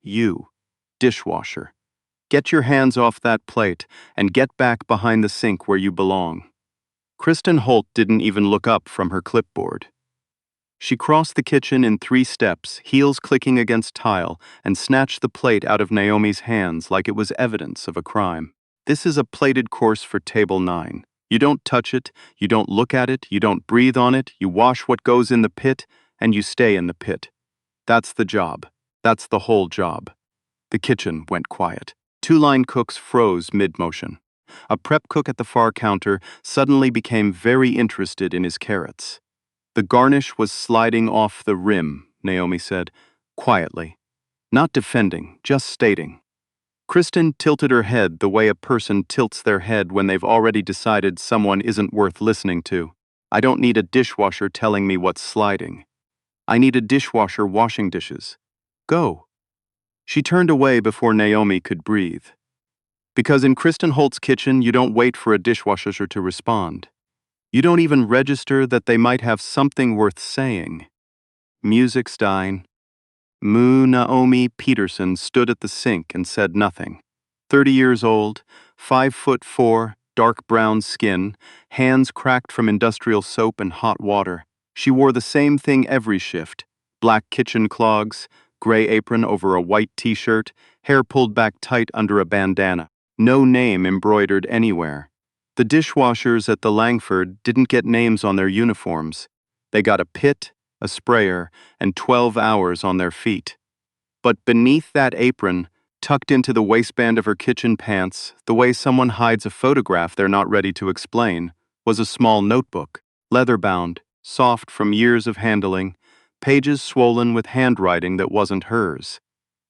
You, dishwasher. Get your hands off that plate and get back behind the sink where you belong. Kristen Holt didn't even look up from her clipboard. She crossed the kitchen in 3 steps, heels clicking against tile, and snatched the plate out of Naomi's hands like it was evidence of a crime. This is a plated course for table 9. You don't touch it, you don't look at it, you don't breathe on it, you wash what goes in the pit, and you stay in the pit. That's the job. That's the whole job. The kitchen went quiet. 2 line cooks froze mid-motion. A prep cook at the far counter suddenly became very interested in his carrots. The garnish was sliding off the rim, Naomi said, quietly. Not defending, just stating. Kristen tilted her head the way a person tilts their head when they've already decided someone isn't worth listening to. I don't need a dishwasher telling me what's sliding. I need a dishwasher washing dishes. Go. She turned away before Naomi could breathe. Because in Kristen Holt's kitchen, you don't wait for a dishwasher to respond. You don't even register that they might have something worth saying. Music's dying. Naomi Petersen stood at the sink and said nothing. 30 years old, 5'4", dark brown skin, hands cracked from industrial soap and hot water. She wore the same thing every shift: black kitchen clogs, gray apron over a white t-shirt, hair pulled back tight under a bandana. No name embroidered anywhere. The dishwashers at the Langford didn't get names on their uniforms. They got a pit, a sprayer, and 12 hours on their feet. But beneath that apron, tucked into the waistband of her kitchen pants, the way someone hides a photograph they're not ready to explain, was a small notebook, leather-bound, soft from years of handling, pages swollen with handwriting that wasn't hers.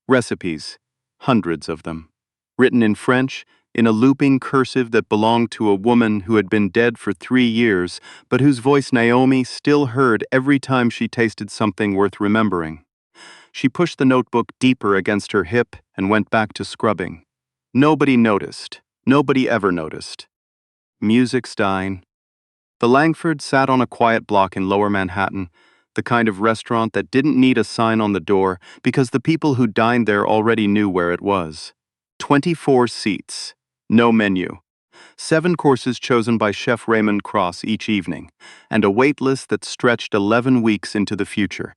Recipes, hundreds of them. Written in French, in a looping cursive that belonged to a woman who had been dead for 3 years, but whose voice Naomi still heard every time she tasted something worth remembering. She pushed the notebook deeper against her hip and went back to scrubbing. Nobody noticed. Nobody ever noticed. Music's dying. The Langford sat on a quiet block in Lower Manhattan, the kind of restaurant that didn't need a sign on the door because the people who dined there already knew where it was. 24 seats. No menu. 7 courses chosen by Chef Raymond Cross each evening, and a wait list that stretched 11 weeks into the future.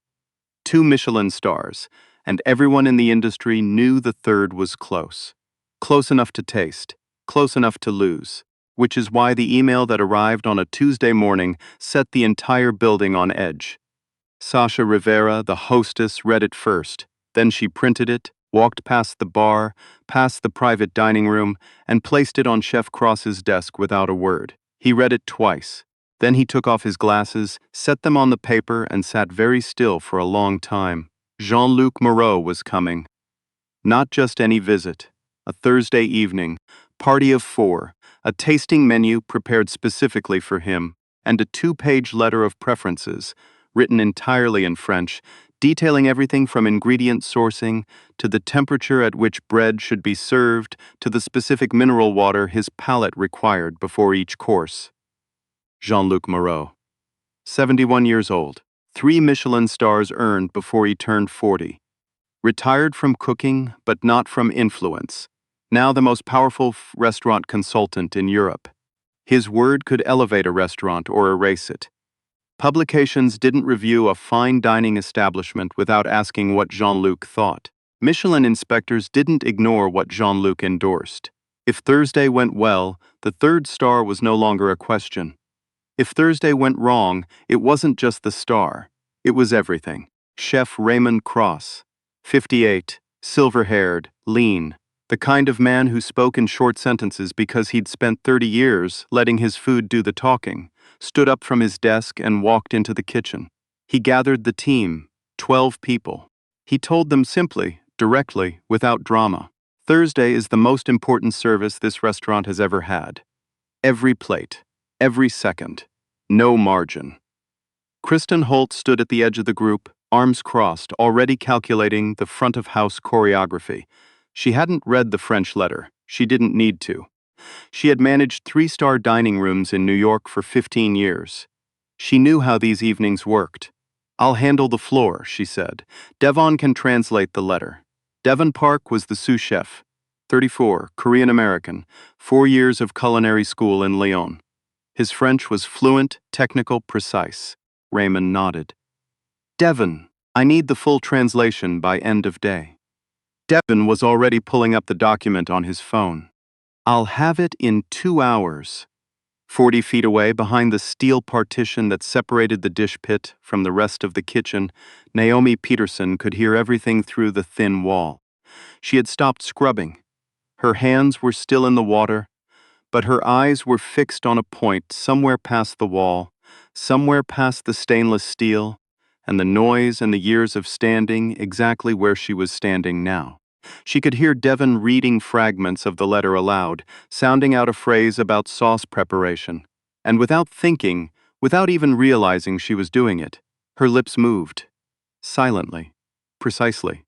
2 Michelin stars, and everyone in the industry knew the third was close. Close enough to taste, close enough to lose, which is why the email that arrived on a Tuesday morning set the entire building on edge. Sasha Rivera, the hostess, read it first. Then she printed it, walked past the bar, past the private dining room, and placed it on Chef Cross's desk without a word. He read it twice. Then he took off his glasses, set them on the paper, and sat very still for a long time. Jean-Luc Moreau was coming. Not just any visit. A Thursday evening, party of 4, a tasting menu prepared specifically for him, and a 2-page letter of preferences, written entirely in French, detailing everything from ingredient sourcing to the temperature at which bread should be served to the specific mineral water his palate required before each course. Jean-Luc Moreau. 71 years old, 3 Michelin stars earned before he turned 40. Retired from cooking, but not from influence. Now the most powerful restaurant consultant in Europe. His word could elevate a restaurant or erase it. Publications didn't review a fine dining establishment without asking what Jean-Luc thought. Michelin inspectors didn't ignore what Jean-Luc endorsed. If Thursday went well, the 3rd star was no longer a question. If Thursday went wrong, it wasn't just the star. It was everything. Chef Raymond Cross, 58, silver-haired, lean, the kind of man who spoke in short sentences because he'd spent 30 years letting his food do the talking, stood up from his desk and walked into the kitchen. He gathered the team, 12 people. He told them simply, directly, without drama. Thursday is the most important service this restaurant has ever had. Every plate, every second, no margin. Kristen Holt stood at the edge of the group, arms crossed, already calculating the front-of-house choreography. She hadn't read the French letter. She didn't need to. She had managed 3-star dining rooms in New York for 15 years. She knew how these evenings worked. "I'll handle the floor," she said. "Devon can translate the letter." Devon Park was the sous chef, 34, Korean-American, 4 years of culinary school in Lyon. His French was fluent, technical, precise. Raymond nodded. Devon, I need the full translation by end of day. Devon was already pulling up the document on his phone. I'll have it in 2 hours. 40 feet away, behind the steel partition that separated the dish pit from the rest of the kitchen, Naomi Petersen could hear everything through the thin wall. She had stopped scrubbing. Her hands were still in the water, but her eyes were fixed on a point somewhere past the wall, somewhere past the stainless steel, and the noise and the years of standing exactly where she was standing now. She could hear Devon reading fragments of the letter aloud, sounding out a phrase about sauce preparation. And without thinking, without even realizing she was doing it, her lips moved. Silently. Precisely.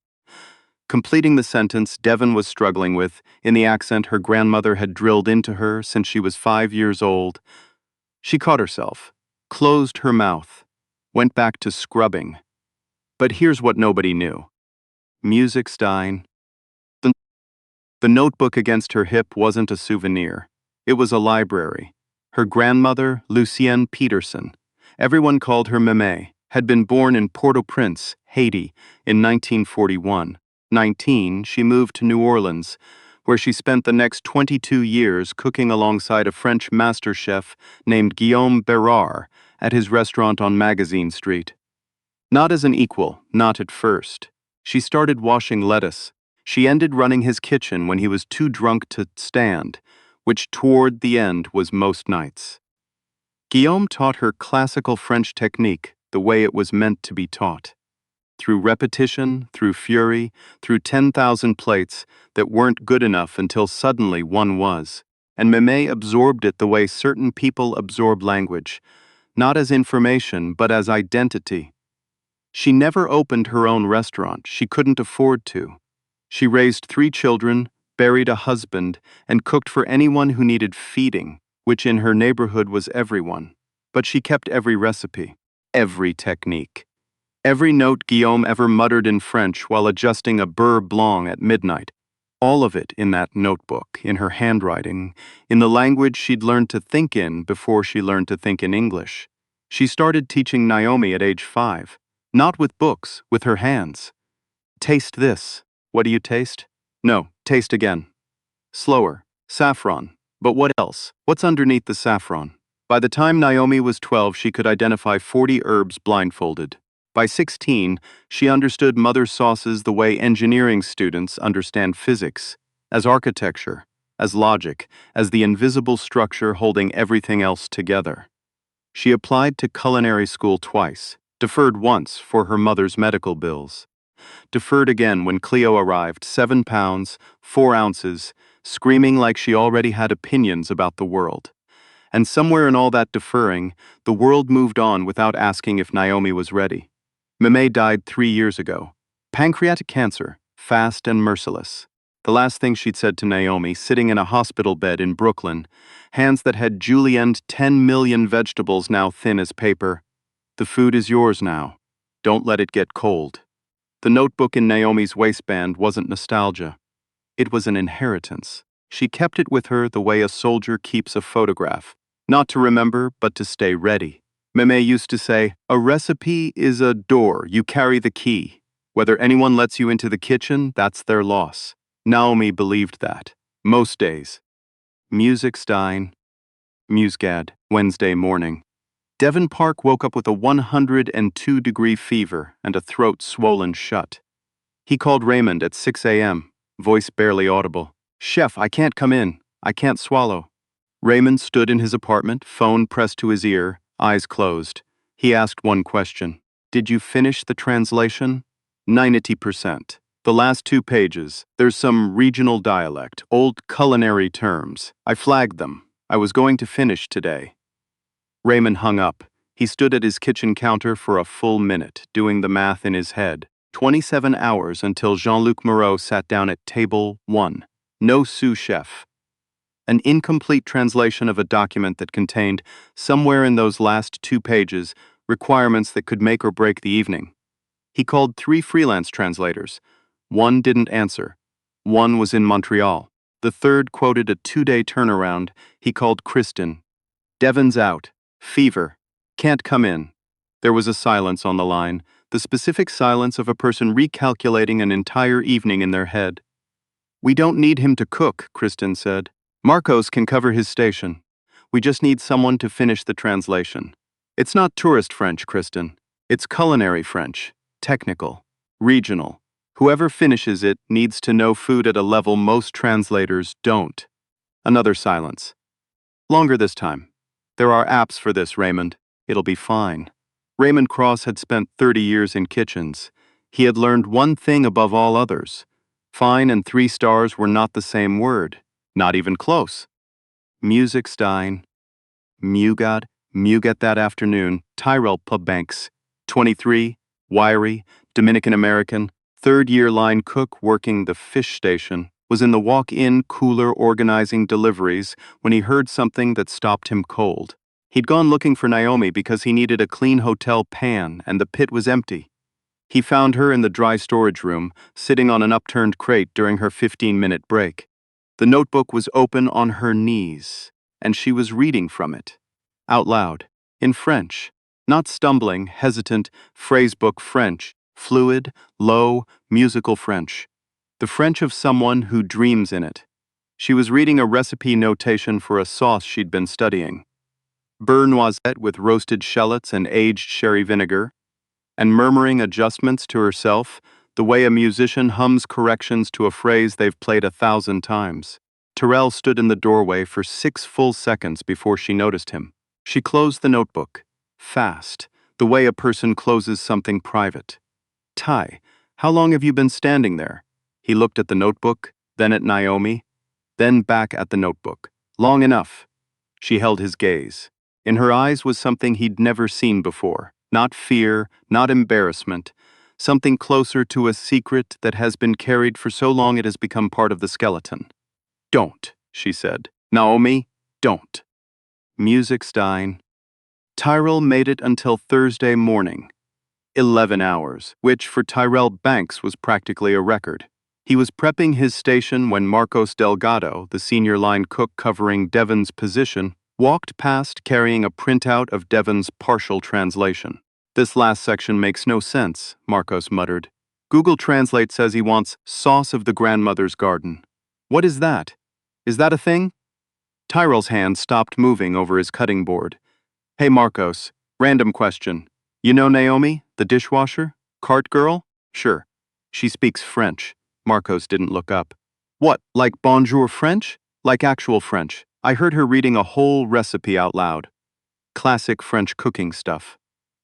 Completing the sentence Devon was struggling with, in the accent her grandmother had drilled into her since she was 5 years old. She caught herself, closed her mouth, went back to scrubbing. But here's what nobody knew. Musicstein. The notebook against her hip wasn't a souvenir. It was a library. Her grandmother, Lucienne Petersen, everyone called her Mémé, had been born in Port-au-Prince, Haiti, in 1941. 19, she moved to New Orleans, where she spent the next 22 years cooking alongside a French master chef named Guillaume Bérard at his restaurant on Magazine Street. Not as an equal, not at first. She started washing lettuce. She ended running his kitchen when he was too drunk to stand, which toward the end was most nights. Guillaume taught her classical French technique the way it was meant to be taught. Through repetition, through fury, through 10,000 plates that weren't good enough until suddenly one was. And Mémé absorbed it the way certain people absorb language, not as information but as identity. She never opened her own restaurant. She couldn't afford to. She raised 3 children, buried a husband, and cooked for anyone who needed feeding, which in her neighborhood was everyone. But she kept every recipe, every technique. Every note Guillaume ever muttered in French while adjusting a beurre blanc at midnight. All of it in that notebook, in her handwriting, in the language she'd learned to think in before she learned to think in English. She started teaching Naomi at age 5. Not with books, with her hands. Taste this. What do you taste? No, taste again. Slower. Saffron. But what else? What's underneath the saffron? By the time Naomi was 12, she could identify 40 herbs blindfolded. By 16, she understood mother sauces the way engineering students understand physics, as architecture, as logic, as the invisible structure holding everything else together. She applied to culinary school twice. Deferred once for her mother's medical bills. Deferred again when Cleo arrived, 7 pounds, 4 ounces, screaming like she already had opinions about the world. And somewhere in all that deferring, the world moved on without asking if Naomi was ready. Mémé died 3 years ago. Pancreatic cancer, fast and merciless. The last thing she'd said to Naomi, sitting in a hospital bed in Brooklyn, hands that had julienned 10 million vegetables now thin as paper. The food is yours now. Don't let it get cold. The notebook in Naomi's waistband wasn't nostalgia. It was an inheritance. She kept it with her the way a soldier keeps a photograph, not to remember, but to stay ready. Mémé used to say, a recipe is a door, you carry the key. Whether anyone lets you into the kitchen, that's their loss. Naomi believed that. Most days. Musicstein. Musgad, Wednesday morning. Devon Park woke up with a 102-degree fever and a throat swollen shut. He called Raymond at 6 a.m., voice barely audible. Chef, I can't come in. I can't swallow. Raymond stood in his apartment, phone pressed to his ear, eyes closed. He asked one question. Did you finish the translation? 90%. The last 2 pages. There's some regional dialect, old culinary terms. I flagged them. I was going to finish today. Raymond hung up. He stood at his kitchen counter for a full minute, doing the math in his head. 27 hours until Jean-Luc Moreau sat down at table 1. No sous chef. An incomplete translation of a document that contained, somewhere in those last 2 pages, requirements that could make or break the evening. He called 3 freelance translators. One didn't answer. One was in Montreal. The third quoted a 2-day turnaround. He called Kristen. Devon's out. Fever. Can't come in. There was a silence on the line, the specific silence of a person recalculating an entire evening in their head. We don't need him to cook, Kristen said. Marcos can cover his station. We just need someone to finish the translation. It's not tourist French, Kristen. It's culinary French. Technical. Regional. Whoever finishes it needs to know food at a level most translators don't. Another silence. Longer this time. There are apps for this, Raymond. It'll be fine. Raymond Cross had spent 30 years in kitchens. He had learned one thing above all others. Fine and 3 stars were not the same word. Not even close. Musicstein. Mugat that afternoon, Tyrell Pubbanks, 23, wiry, Dominican-American, third-year line cook working the fish station, was in the walk-in cooler organizing deliveries when he heard something that stopped him cold. He'd gone looking for Naomi because he needed a clean hotel pan and the pit was empty. He found her in the dry storage room, sitting on an upturned crate during her 15-minute break. The notebook was open on her knees, and she was reading from it. Out loud, in French, not stumbling, hesitant, phrasebook French, fluid, low, musical French. The French of someone who dreams in it. She was reading a recipe notation for a sauce she'd been studying. Beurre noisette with roasted shallots and aged sherry vinegar, and murmuring adjustments to herself, the way a musician hums corrections to a phrase they've played 1,000 times. Terrell stood in the doorway for 6 full seconds before she noticed him. She closed the notebook. Fast, the way a person closes something private. Ty, how long have you been standing there? He looked at the notebook, then at Naomi, then back at the notebook. Long enough. She held his gaze. In her eyes was something he'd never seen before. Not fear, not embarrassment. Something closer to a secret that has been carried for so long it has become part of the skeleton. Don't, she said. Naomi, don't. Musicstein. Tyrell made it until Thursday morning. 11 hours, which for Tyrell Banks was practically a record. He was prepping his station when Marcos Delgado, the senior line cook covering Devon's position, walked past carrying a printout of Devon's partial translation. This last section makes no sense, Marcos muttered. Google Translate says he wants sauce of the grandmother's garden. What is that? Is that a thing? Tyrell's hand stopped moving over his cutting board. Hey Marcos, random question. You know Naomi, the dishwasher? Cart girl? Sure. She speaks French. Marcos didn't look up. What, like bonjour French? Like actual French. I heard her reading a whole recipe out loud. Classic French cooking stuff.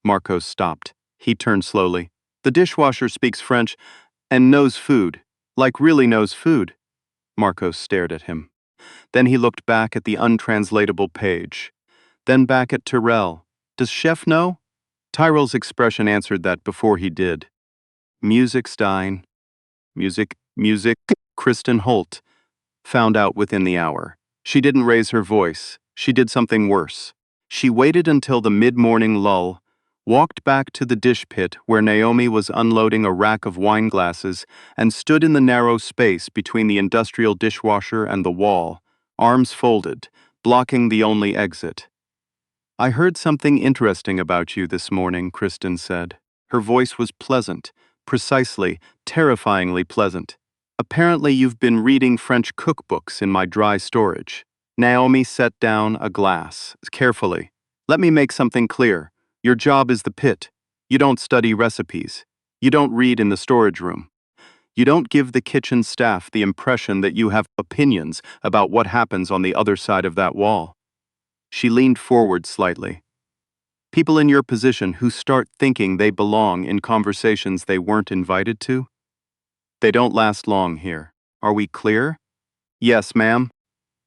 Marcos stopped. He turned slowly. The dishwasher speaks French and knows food. Like really knows food. Marcos stared at him. Then he looked back at the untranslatable page. Then back at Tyrell. Does Chef know? Tyrell's expression answered that before he did. Musicstein. Music, Kristen Holt. Found out within the hour. She didn't raise her voice. She did something worse. She waited until the mid-morning lull, walked back to the dish pit where Naomi was unloading a rack of wine glasses, and stood in the narrow space between the industrial dishwasher and the wall, arms folded, blocking the only exit. I heard something interesting about you this morning, Kristen said. Her voice was pleasant, precisely, terrifyingly pleasant. Apparently you've been reading French cookbooks in my dry storage. Naomi set down a glass, carefully. Let me make something clear. Your job is the pit. You don't study recipes. You don't read in the storage room. You don't give the kitchen staff the impression that you have opinions about what happens on the other side of that wall. She leaned forward slightly. People in your position who start thinking they belong in conversations they weren't invited to? They don't last long here. Are we clear? Yes, ma'am.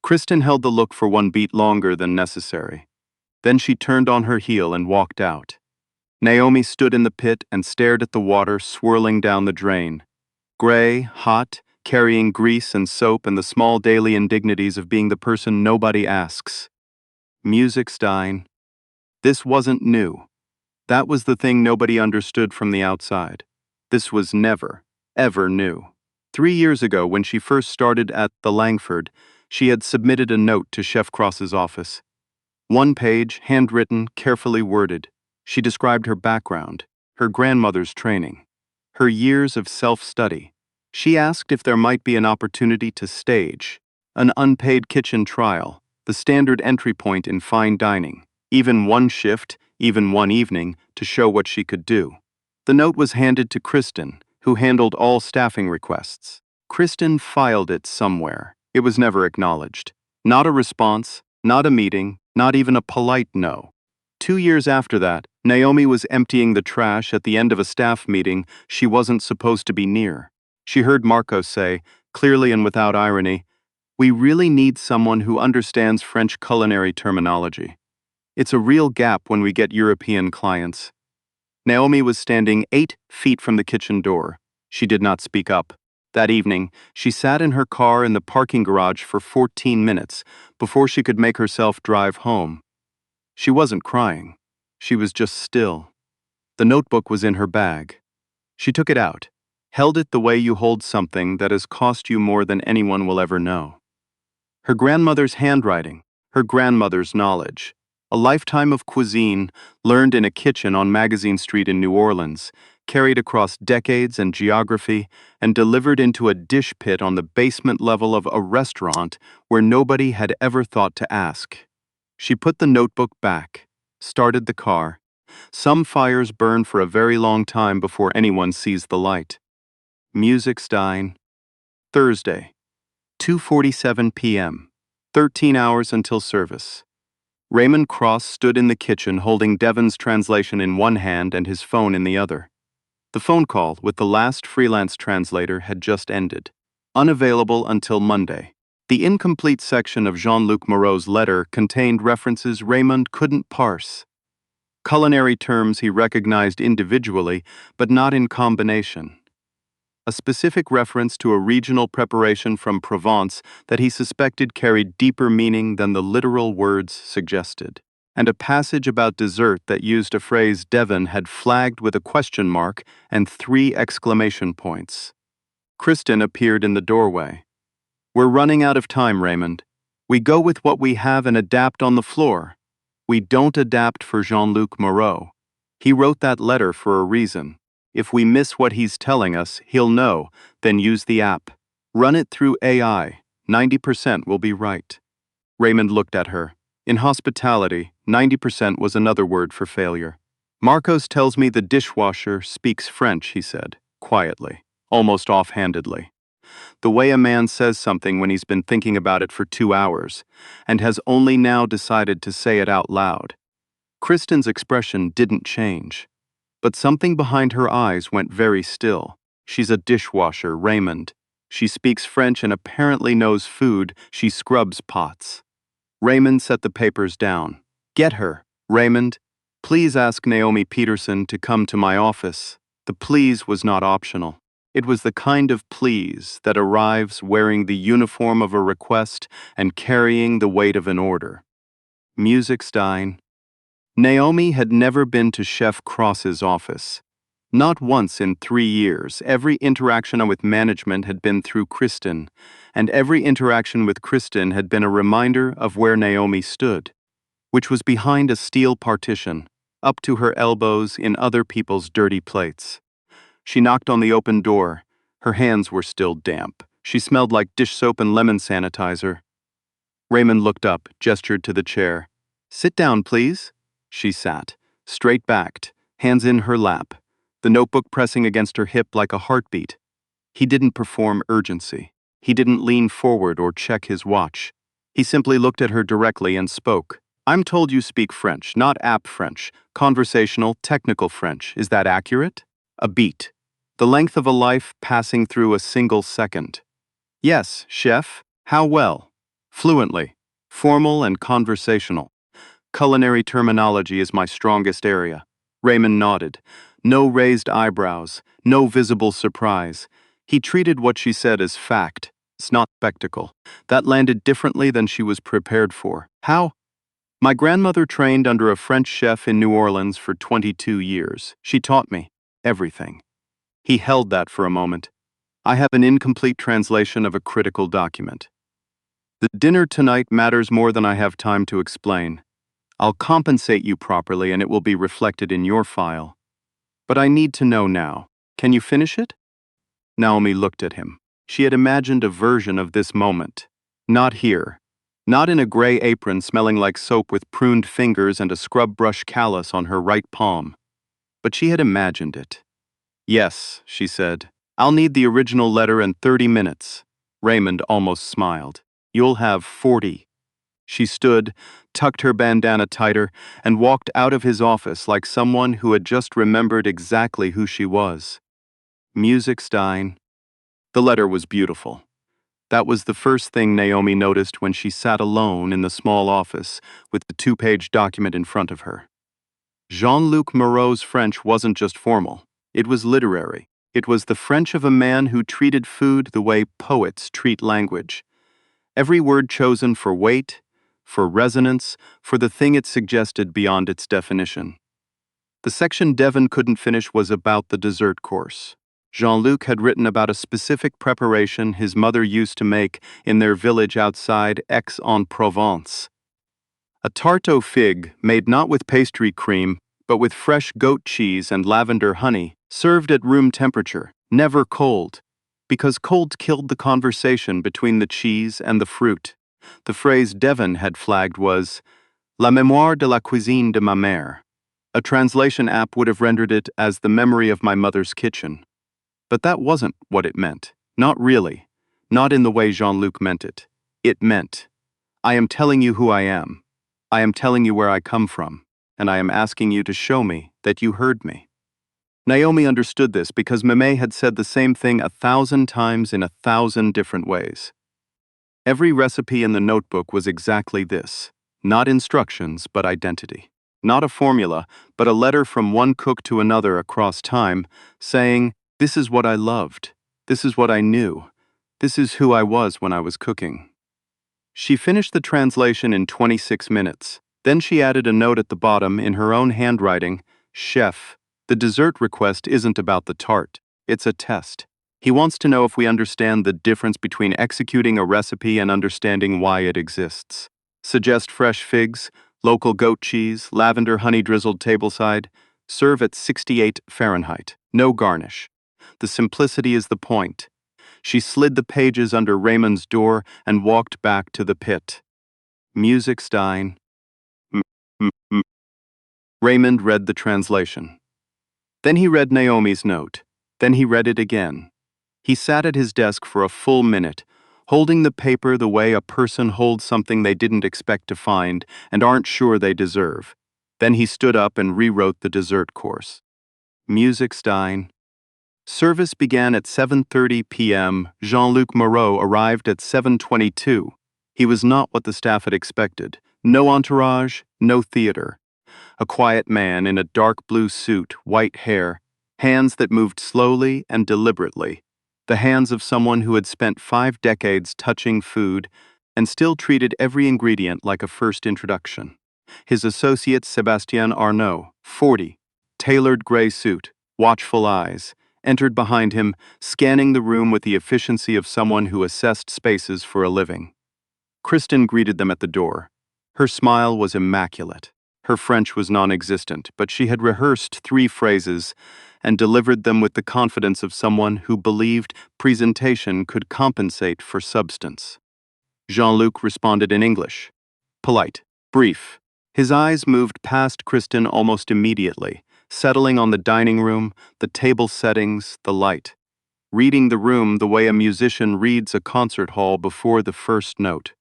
Kristen held the look for 1 beat longer than necessary. Then she turned on her heel and walked out. Naomi stood in the pit and stared at the water swirling down the drain. Gray, hot, carrying grease and soap and the small daily indignities of being the person nobody asks. Musicstein. This wasn't new. That was the thing nobody understood from the outside. This was never, ever new. 3 years ago, when she first started at the Langford, she had submitted a note to Chef Cross's office. One page, handwritten, carefully worded. She described her background, her grandmother's training, her years of self-study. She asked if there might be an opportunity to stage an unpaid kitchen trial, the standard entry point in fine dining, even one shift, even one evening, to show what she could do. The note was handed to Kristen, who handled all staffing requests. Kristen filed it somewhere. It was never acknowledged. Not a response, not a meeting, not even a polite no. 2 years after that, Naomi was emptying the trash at the end of a staff meeting she wasn't supposed to be near. She heard Marco say, clearly and without irony, "We really need someone who understands French culinary terminology. It's a real gap when we get European clients." Naomi was standing 8 feet from the kitchen door. She did not speak up. That evening, she sat in her car in the parking garage for 14 minutes before she could make herself drive home. She wasn't crying. She was just still. The notebook was in her bag. She took it out, held it the way you hold something that has cost you more than anyone will ever know. Her grandmother's handwriting, her grandmother's knowledge, a lifetime of cuisine learned in a kitchen on Magazine Street in New Orleans, carried across decades and geography, and delivered into a dish pit on the basement level of a restaurant where nobody had ever thought to ask. She put the notebook back, started the car. Some fires burn for a very long time before anyone sees the light. Musicstein. Thursday, 2:47 p.m., 13 hours until service. Raymond Cross stood in the kitchen holding Devon's translation in one hand and his phone in the other. The phone call with the last freelance translator had just ended. Unavailable until Monday. The incomplete section of Jean-Luc Moreau's letter contained references Raymond couldn't parse. Culinary terms he recognized individually, but not in combination. A specific reference to a regional preparation from Provence that he suspected carried deeper meaning than the literal words suggested, and a passage about dessert that used a phrase Devon had flagged with a question mark and 3 exclamation points. Kristen appeared in the doorway. "We're running out of time, Raymond. We go with what we have and adapt on the floor. We don't adapt for Jean-Luc Moreau. He wrote that letter for a reason. If we miss what he's telling us, he'll know, then use the app. Run it through AI. 90% will be right." Raymond looked at her. In hospitality, 90% was another word for failure. "Marcos tells me the dishwasher speaks French," he said, quietly, almost offhandedly. The way a man says something when he's been thinking about it for 2 hours, and has only now decided to say it out loud. Kristen's expression didn't change. But something behind her eyes went very still. "She's a dishwasher, Raymond. She speaks French and apparently knows food. She scrubs pots." Raymond set the papers down. "Get her, Raymond. Please ask Naomi Petersen to come to my office." The please was not optional. It was the kind of please that arrives wearing the uniform of a request and carrying the weight of an order. Musicstein. Naomi had never been to Chef Cross's office. Not once in 3 years. Every interaction with management had been through Kristen, and every interaction with Kristen had been a reminder of where Naomi stood, which was behind a steel partition, up to her elbows in other people's dirty plates. She knocked on the open door. Her hands were still damp. She smelled like dish soap and lemon sanitizer. Raymond looked up, gestured to the chair. "Sit down, please." She sat, straight-backed, hands in her lap, the notebook pressing against her hip like a heartbeat. He didn't perform urgency. He didn't lean forward or check his watch. He simply looked at her directly and spoke. "I'm told you speak French, not app French, conversational, technical French. Is that accurate?" A beat. The length of a life passing through a single second. "Yes, chef. How well?" "Fluently. Formal and conversational. Culinary terminology is my strongest area." Raymond nodded. No raised eyebrows, no visible surprise. He treated what she said as fact, it's not spectacle. That landed differently than she was prepared for. "How?" "My grandmother trained under a French chef in New Orleans for 22 years. She taught me everything." He held that for a moment. I have an incomplete translation of a critical document. The dinner tonight matters more than I have time to explain. I'll compensate you properly and it will be reflected in your file. But I need to know now. Can you finish it? Naomi looked at him. She had imagined a version of this moment. Not here. Not in a gray apron smelling like soap with pruned fingers and a scrub brush callus on her right palm. But she had imagined it. Yes, she said. I'll need the original letter in 30 minutes. Raymond almost smiled. You'll have 40. She stood, tucked her bandana tighter, and walked out of his office like someone who had just remembered exactly who she was. Musicstein. The letter was beautiful. That was the first thing Naomi noticed when she sat alone in the small office with the 2-page document in front of her. Jean-Luc Moreau's French wasn't just formal. It was literary. It was the French of a man who treated food the way poets treat language. Every word chosen for weight, for resonance, for the thing it suggested beyond its definition. The section Devon couldn't finish was about the dessert course. Jean-Luc had written about a specific preparation his mother used to make in their village outside Aix-en-Provence. A tarte aux figues made not with pastry cream, but with fresh goat cheese and lavender honey, served at room temperature, never cold, because cold killed the conversation between the cheese and the fruit. The phrase Devon had flagged was, La mémoire de la cuisine de ma mère. A translation app would have rendered it as the memory of my mother's kitchen. But that wasn't what it meant. Not really. Not in the way Jean-Luc meant it. It meant, I am telling you who I am. I am telling you where I come from, and I am asking you to show me that you heard me. Naomi understood this because Meme had said the same thing 1,000 times in 1,000 different ways. Every recipe in the notebook was exactly this. Not instructions, but identity. Not a formula, but a letter from one cook to another across time, saying, this is what I loved. This is what I knew. This is who I was when I was cooking. She finished the translation in 26 minutes. Then she added a note at the bottom in her own handwriting, Chef, the dessert request isn't about the tart. It's a test. He wants to know if we understand the difference between executing a recipe and understanding why it exists. Suggest fresh figs, local goat cheese, lavender honey drizzled tableside. Serve at 68 Fahrenheit. No garnish. The simplicity is the point. She slid the pages under Raymond's door and walked back to the pit. Musicstein. Raymond read the translation. Then he read Naomi's note. Then he read it again. He sat at his desk for a full minute, holding the paper the way a person holds something they didn't expect to find and aren't sure they deserve. Then he stood up and rewrote the dessert course. Musicstein. Service began at 7:30 p.m. Jean-Luc Moreau arrived at 7:22. He was not what the staff had expected. No entourage, no theater. A quiet man in a dark blue suit, white hair, hands that moved slowly and deliberately. The hands of someone who had spent 5 decades touching food and still treated every ingredient like a first introduction. His associate Sébastien Arnaud, 40, tailored gray suit, watchful eyes, entered behind him, scanning the room with the efficiency of someone who assessed spaces for a living. Kristen greeted them at the door. Her smile was immaculate. Her French was non-existent, but she had rehearsed 3 phrases and delivered them with the confidence of someone who believed presentation could compensate for substance. Jean-Luc responded in English. Polite, brief. His eyes moved past Kristen almost immediately, settling on the dining room, the table settings, the light. Reading the room the way a musician reads a concert hall before the first note.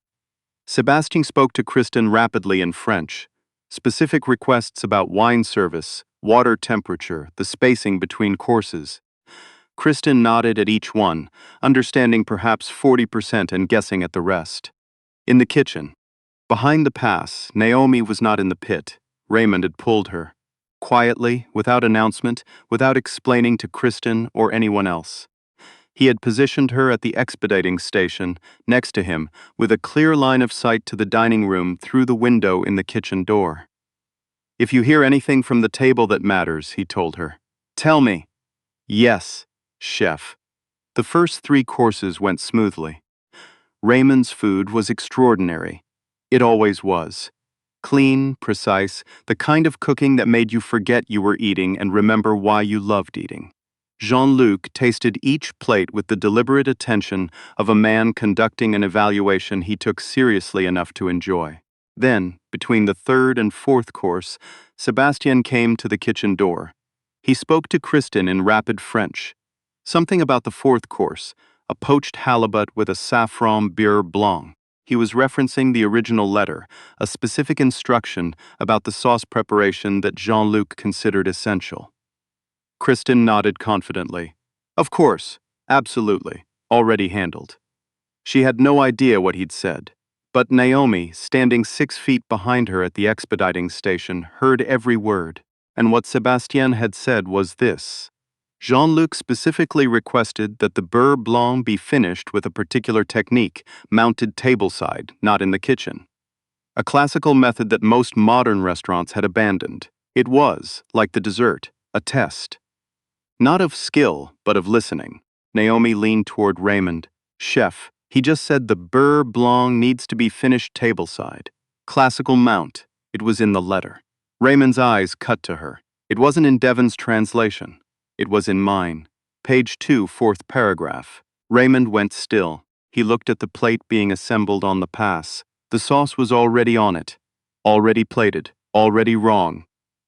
Sébastien spoke to Kristen rapidly in French. Specific requests about wine service, water temperature, the spacing between courses. Kristen nodded at each one, understanding perhaps 40% and guessing at the rest. In the kitchen, behind the pass, Naomi was not in the pit. Raymond had pulled her. Quietly, without announcement, without explaining to Kristen or anyone else. He had positioned her at the expediting station, next to him, with a clear line of sight to the dining room through the window in the kitchen door. If you hear anything from the table that matters, he told her. Tell me. Yes, chef. The first 3 courses went smoothly. Raymond's food was extraordinary. It always was. Clean, precise, the kind of cooking that made you forget you were eating and remember why you loved eating. Jean-Luc tasted each plate with the deliberate attention of a man conducting an evaluation he took seriously enough to enjoy. Then, between the third and fourth course, Sebastian came to the kitchen door. He spoke to Kristen in rapid French. Something about the fourth course, a poached halibut with a saffron beurre blanc. He was referencing the original letter, a specific instruction about the sauce preparation that Jean-Luc considered essential. Kristen nodded confidently. Of course, absolutely, already handled. She had no idea what he'd said, but Naomi, standing 6 feet behind her at the expediting station, heard every word, and what Sebastian had said was this. Jean-Luc specifically requested that the beurre blanc be finished with a particular technique, mounted tableside, not in the kitchen. A classical method that most modern restaurants had abandoned. It was, like the dessert, a test. Not of skill, but of listening. Naomi leaned toward Raymond. Chef, he just said the beurre blanc needs to be finished tableside. Classical mount. It was in the letter. Raymond's eyes cut to her. It wasn't in Devon's translation. It was in mine. Page 2, 4th paragraph. Raymond went still. He looked at the plate being assembled on the pass. The sauce was already on it. Already plated. Already wrong.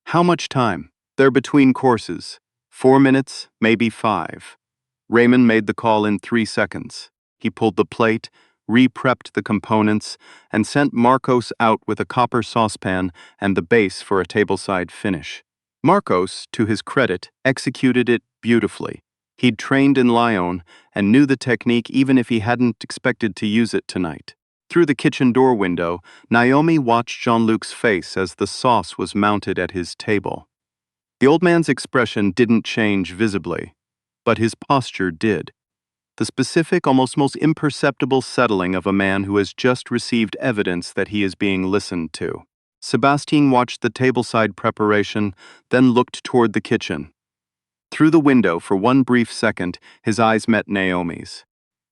How much time? They're between courses. 4 minutes, maybe 5. Raymond made the call in 3 seconds. He pulled the plate, re-prepped the components, and sent Marcos out with a copper saucepan and the base for a tableside finish. Marcos, to his credit, executed it beautifully. He'd trained in Lyon and knew the technique even if he hadn't expected to use it tonight. Through the kitchen door window, Naomi watched Jean-Luc's face as the sauce was mounted at his table. The old man's expression didn't change visibly, but his posture did. The specific, almost most imperceptible settling of a man who has just received evidence that he is being listened to. Sebastian watched the tableside preparation, then looked toward the kitchen. Through the window, for one brief second, his eyes met Naomi's.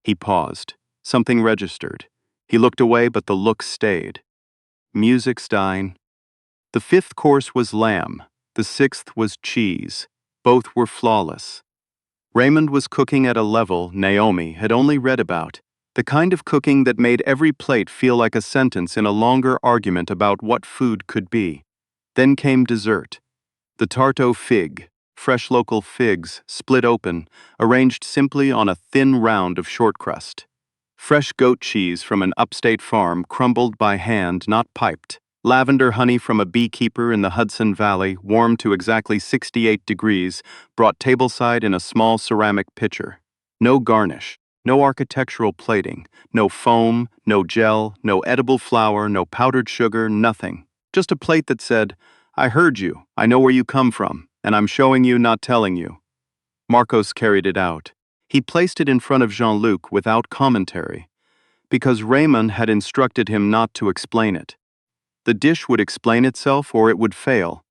He paused. Something registered. He looked away, but the look stayed. Music's dying. The 5th course was lamb. The 6th was cheese. Both were flawless. Raymond was cooking at a level Naomi had only read about, the kind of cooking that made every plate feel like a sentence in a longer argument about what food could be. Then came dessert. The tarte aux figues, fresh local figs, split open, arranged simply on a thin round of short crust. Fresh goat cheese from an upstate farm crumbled by hand, not piped. Lavender honey from a beekeeper in the Hudson Valley, warmed to exactly 68 degrees, brought tableside in a small ceramic pitcher. No garnish, no architectural plating, no foam, no gel, no edible flour, no powdered sugar, nothing. Just a plate that said, I heard you, I know where you come from, and I'm showing you, not telling you. Marcos carried it out. He placed it in front of Jean-Luc without commentary, because Raymond had instructed him not to explain it. The dish would explain itself or it would fail,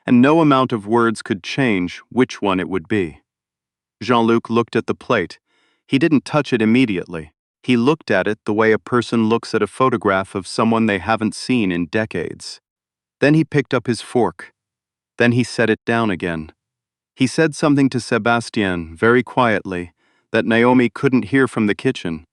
and no amount of words could change which one it would be. Jean-Luc looked at the plate. He didn't touch it immediately. He looked at it the way a person looks at a photograph of someone they haven't seen in decades. Then he picked up his fork. Then he set it down again. He said something to Sebastian, very quietly, that Naomi couldn't hear from the kitchen.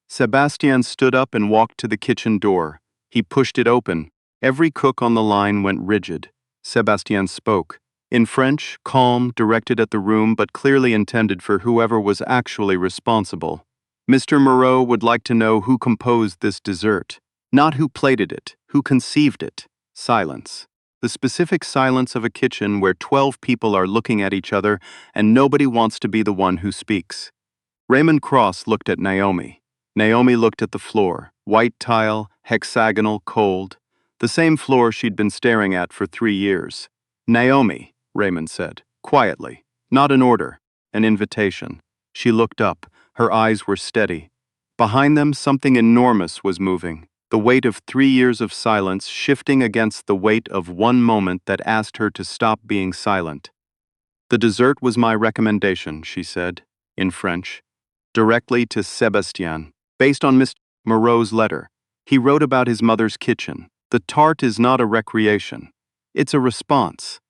Sebastian stood up and walked to the kitchen door. He pushed it open. Every cook on the line went rigid. Sebastian spoke. In French, calm, directed at the room, but clearly intended for whoever was actually responsible. Mr. Moreau would like to know who composed this dessert. Not who plated it, who conceived it. Silence. The specific silence of a kitchen where 12 people are looking at each other and nobody wants to be the one who speaks. Raymond Cross looked at Naomi. Naomi looked at the floor. White tile, hexagonal, cold. The same floor she'd been staring at for 3 years. Naomi, Raymond said, quietly. Not an order, an invitation. She looked up. Her eyes were steady. Behind them, something enormous was moving. The weight of 3 years of silence shifting against the weight of one moment that asked her to stop being silent. The dessert was my recommendation, she said, in French. directly to Sebastien, based on Mr. Moreau's letter. He wrote about his mother's kitchen. The tart is not a recreation. It's a response.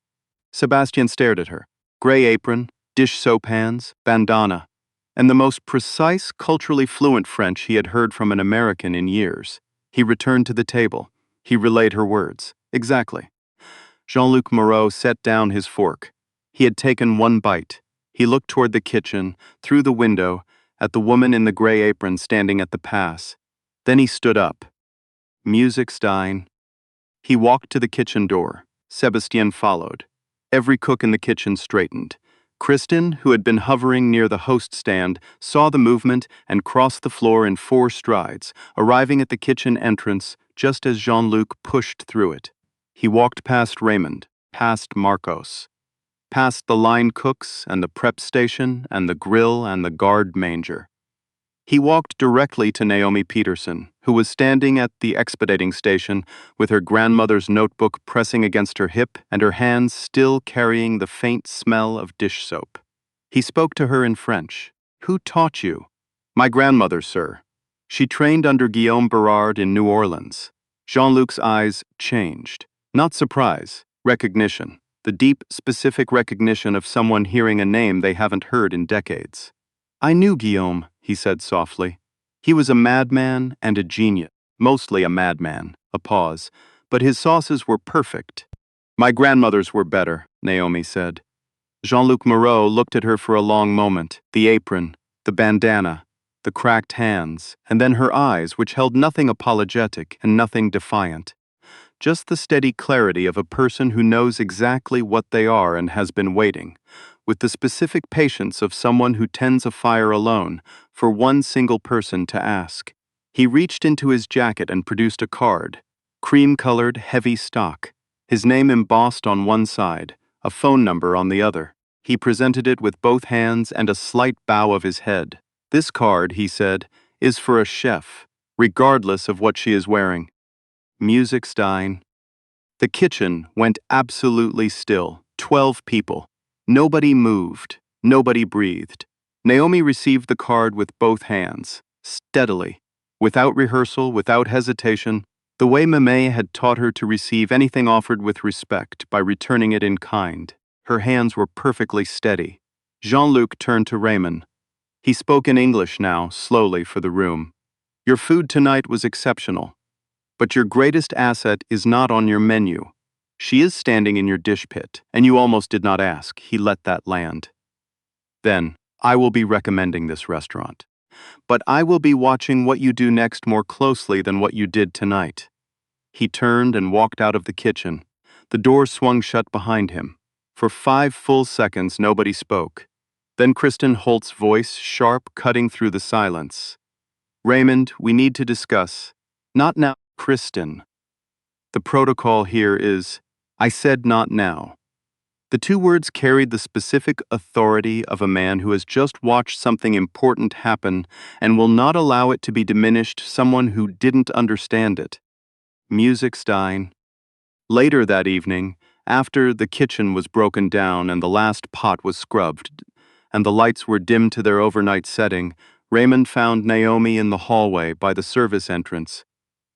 Sebastian stared at her. Gray apron, dish soap hands, bandana, and the most precise, culturally fluent French he had heard from an American in years. He returned to the table. He relayed her words. Exactly. Jean-Luc Moreau set down his fork. He had taken one bite. He looked toward the kitchen, through the window, at the woman in the gray apron standing at the pass. Then he stood up. Music's dying. He walked to the kitchen door. Sebastien followed. Every cook in the kitchen straightened. Kristen, who had been hovering near the host stand, saw the movement and crossed the floor in 4 strides, arriving at the kitchen entrance just as Jean-Luc pushed through it. He walked past Raymond, past Marcos, past the line cooks and the prep station and the grill and the guard manger. He walked directly to Naomi Petersen, who was standing at the expediting station with her grandmother's notebook pressing against her hip and her hands still carrying the faint smell of dish soap. He spoke to her in French. "Who taught you?" "My grandmother, sir. She trained under Guillaume Berard in New Orleans." Jean-Luc's eyes changed. Not surprise, recognition. The deep, specific recognition of someone hearing a name they haven't heard in decades. "I knew Guillaume," he said softly. "He was a madman and a genius. Mostly a madman." A pause. "But his sauces were perfect." "My grandmother's were better," Naomi said. Jean-Luc Moreau looked at her for a long moment. The apron, the bandana, the cracked hands, and then her eyes, which held nothing apologetic and nothing defiant. Just the steady clarity of a person who knows exactly what they are and has been waiting, with the specific patience of someone who tends a fire alone, for one single person to ask. He reached into his jacket and produced a card, cream-colored, heavy stock, his name embossed on one side, a phone number on the other. He presented it with both hands and a slight bow of his head. "This card," he said, "is for a chef, regardless of what she is wearing." Music's dying. The kitchen went absolutely still. 12 people. Nobody moved. Nobody breathed. Naomi received the card with both hands, steadily, without rehearsal, without hesitation, the way Mame had taught her to receive anything offered with respect by returning it in kind. Her hands were perfectly steady. Jean-Luc turned to Raymond. He spoke in English now, slowly, for the room. "Your food tonight was exceptional. But your greatest asset is not on your menu. She is standing in your dish pit, and you almost did not ask." He let that land. "Then, I will be recommending this restaurant. But I will be watching what you do next more closely than what you did tonight." He turned and walked out of the kitchen. The door swung shut behind him. For 5 full seconds, nobody spoke. Then Kristen Holt's voice, sharp, cutting through the silence. "Raymond, we need to discuss." "Not now, Kristen. The protocol here is, I said not now." The 2 words carried the specific authority of a man who has just watched something important happen and will not allow it to be diminished someone who didn't understand it. Music's dying. Later that evening, after the kitchen was broken down and the last pot was scrubbed, and the lights were dimmed to their overnight setting, Raymond found Naomi in the hallway by the service entrance.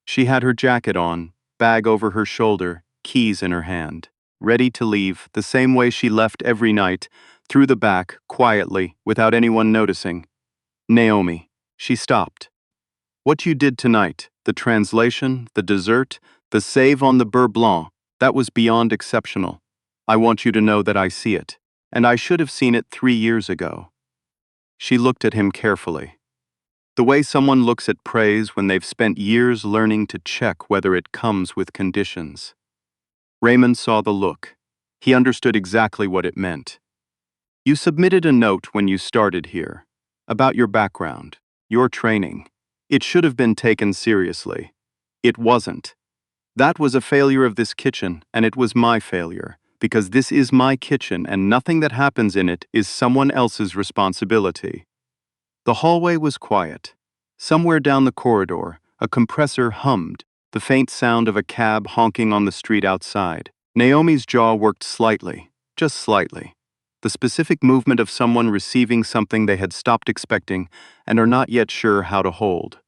She had her jacket on, bag over her shoulder, keys in her hand, ready to leave the same way she left every night, through the back, quietly, without anyone noticing. "Naomi." She stopped. "What you did tonight, the translation, the dessert, the save on the beurre blanc, that was beyond exceptional. I want you to know that I see it, and I should have seen it 3 years ago." She looked at him carefully. The way someone looks at praise when they've spent years learning to check whether it comes with conditions. Raymond saw the look. He understood exactly what it meant. "You submitted a note when you started here, about your background, your training. It should have been taken seriously. It wasn't. That was a failure of this kitchen, and it was my failure, because this is my kitchen and nothing that happens in it is someone else's responsibility." The hallway was quiet. Somewhere down the corridor, a compressor hummed, the faint sound of a cab honking on the street outside. Naomi's jaw worked slightly, just slightly. the specific movement of someone receiving something they had stopped expecting and are not yet sure how to hold.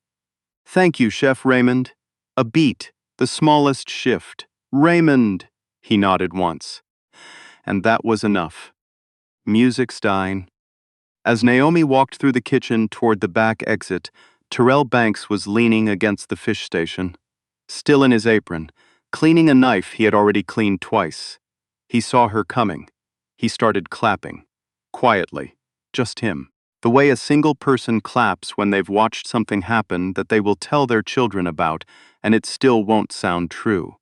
"Thank you, Chef Raymond." A beat, the smallest shift. "Raymond!" He nodded once. And that was enough. Music Stein. As Naomi walked through the kitchen toward the back exit, Terrell Banks was leaning against the fish station, still in his apron, cleaning a knife he had already cleaned twice. He saw her coming. He started clapping. Quietly. Just him. The way a single person claps when they've watched something happen that they will tell their children about, and it still won't sound true.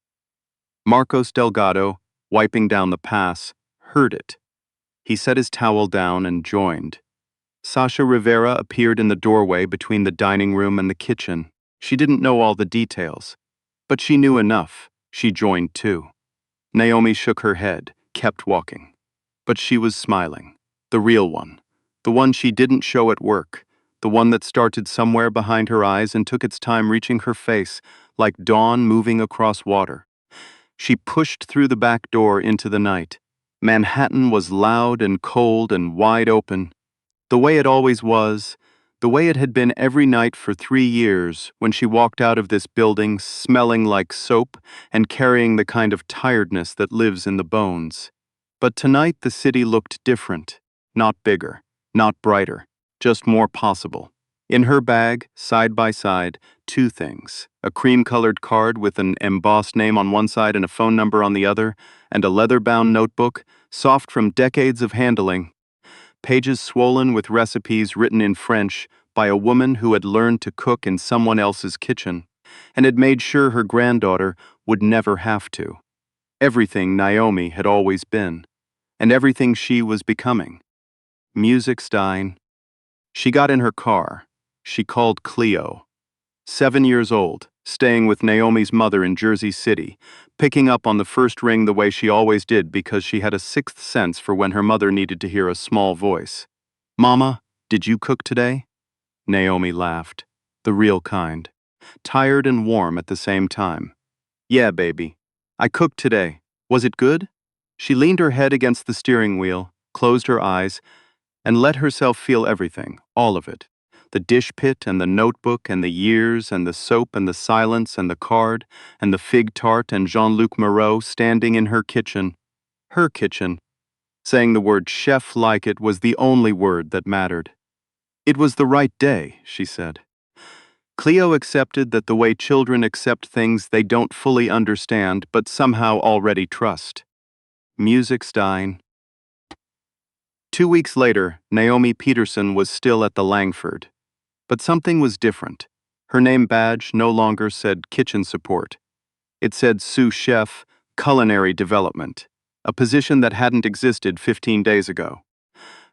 Marcos Delgado, wiping down the pass, heard it. He set his towel down and joined. Sasha Rivera appeared in the doorway between the dining room and the kitchen. She didn't know all the details, but she knew enough. She joined too. Naomi shook her head, kept walking. But she was smiling. The real one. The one she didn't show at work. The one that started somewhere behind her eyes and took its time reaching her face, like dawn moving across water. She pushed through the back door into the night. Manhattan was loud and cold and wide open. The way it always was, the way it had been every night for 3 years when she walked out of this building smelling like soap and carrying the kind of tiredness that lives in the bones. But tonight the city looked different, not bigger, not brighter, just more possible. In her bag, side by side, 2 things: a cream-colored card with an embossed name on one side and a phone number on the other, and a leather-bound notebook, soft from decades of handling. Pages swollen with recipes written in French by a woman who had learned to cook in someone else's kitchen and had made sure her granddaughter would never have to. Everything Naomi had always been, and everything she was becoming. Music Stein. She got in her car. She called Cleo. 7 years old, staying with Naomi's mother in Jersey City, picking up on the first ring the way she always did because she had a sixth sense for when her mother needed to hear a small voice. "Mama, did you cook today?" Naomi laughed. The real kind. Tired and warm at the same time. "Yeah, baby. I cooked today. Was it good?" She leaned her head against the steering wheel, closed her eyes, and let herself feel everything, all of it. The dish pit and the notebook and the years and the soap and the silence and the card and the fig tart and Jean-Luc Moreau standing in her kitchen, saying the word chef like it was the only word that mattered. It was the right day, she said. Cleo accepted that the way children accept things they don't fully understand but somehow already trust. Music Stein. 2 weeks later, Naomi Petersen was still at the Langford. But something was different. Her name badge no longer said kitchen support. It said sous chef, culinary development, a position that hadn't existed 15 days ago.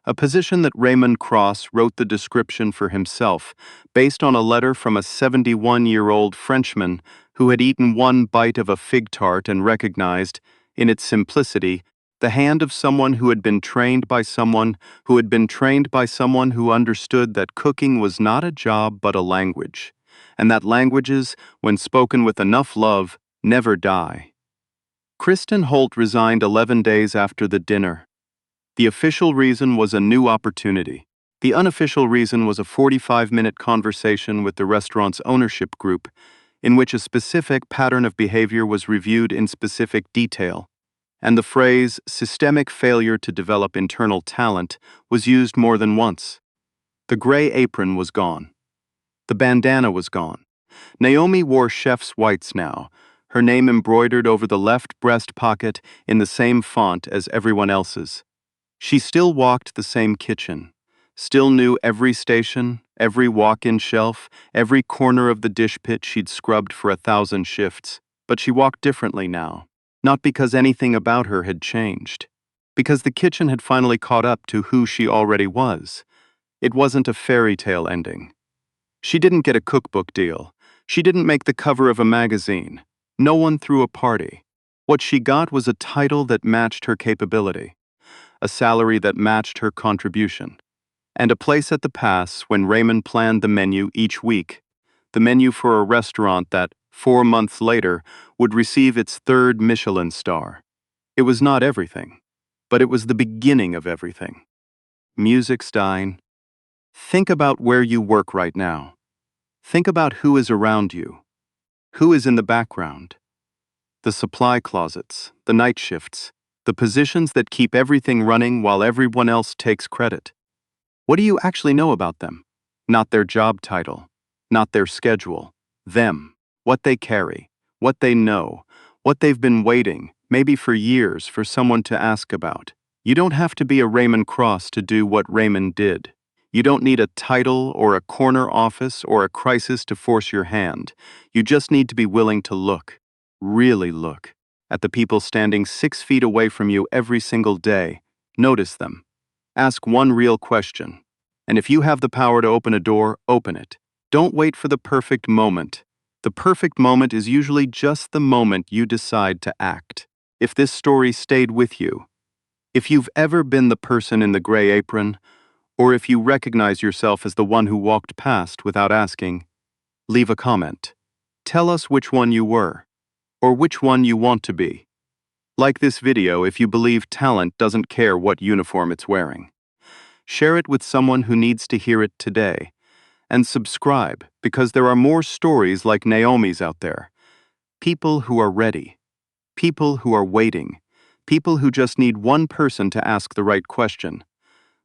A position that Raymond Cross wrote the description for himself, based on a letter from a 71-year-old Frenchman who had eaten one bite of a fig tart and recognized, in its simplicity, the hand of someone who had been trained by someone who had been trained by someone who understood that cooking was not a job but a language, and that languages, when spoken with enough love, never die. Kristen Holt resigned 11 days after the dinner. The official reason was a new opportunity. The unofficial reason was a 45-minute conversation with the restaurant's ownership group, in which a specific pattern of behavior was reviewed in specific detail, and the phrase systemic failure to develop internal talent was used more than once. The gray apron was gone. The bandana was gone. Naomi wore chef's whites now, her name embroidered over the left breast pocket in the same font as everyone else's. She still walked the same kitchen, still knew every station, every walk-in shelf, every corner of the dish pit she'd scrubbed for 1,000 shifts, but she walked differently now. Not because anything about her had changed. Because the kitchen had finally caught up to who she already was. It wasn't a fairy tale ending. She didn't get a cookbook deal. She didn't make the cover of a magazine. No one threw a party. What she got was a title that matched her capability. A salary that matched her contribution. And a place at the pass when Raymond planned the menu each week. The menu for a restaurant that, 4 months later, would receive its 3rd Michelin star. It was not everything. but it was the beginning of everything. Music's dying. Think about where you work right now. Think about who is around you. Who is in the background? The supply closets, the night shifts, the positions that keep everything running while everyone else takes credit. What do you actually know about them? Not their job title, not their schedule. Them, what they carry, what they know, what they've been waiting, maybe for years, for someone to ask about. You don't have to be a Raymond Cross to do what Raymond did. You don't need a title or a corner office or a crisis to force your hand. You just need to be willing to look, really look, at the people standing 6 feet away from you every single day. Notice them. Ask one real question. And if you have the power to open a door, open it. Don't wait for the perfect moment. The perfect moment is usually just the moment you decide to act. If this story stayed with you, if you've ever been the person in the gray apron, or if you recognize yourself as the one who walked past without asking, leave a comment. Tell us which one you were, or which one you want to be. Like this video if you believe talent doesn't care what uniform it's wearing. Share it with someone who needs to hear it today. And subscribe, because there are more stories like Naomi's out there. People who are ready. People who are waiting. People who just need one person to ask the right question.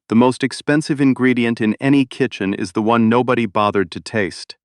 The most expensive ingredient in any kitchen is the one nobody bothered to taste.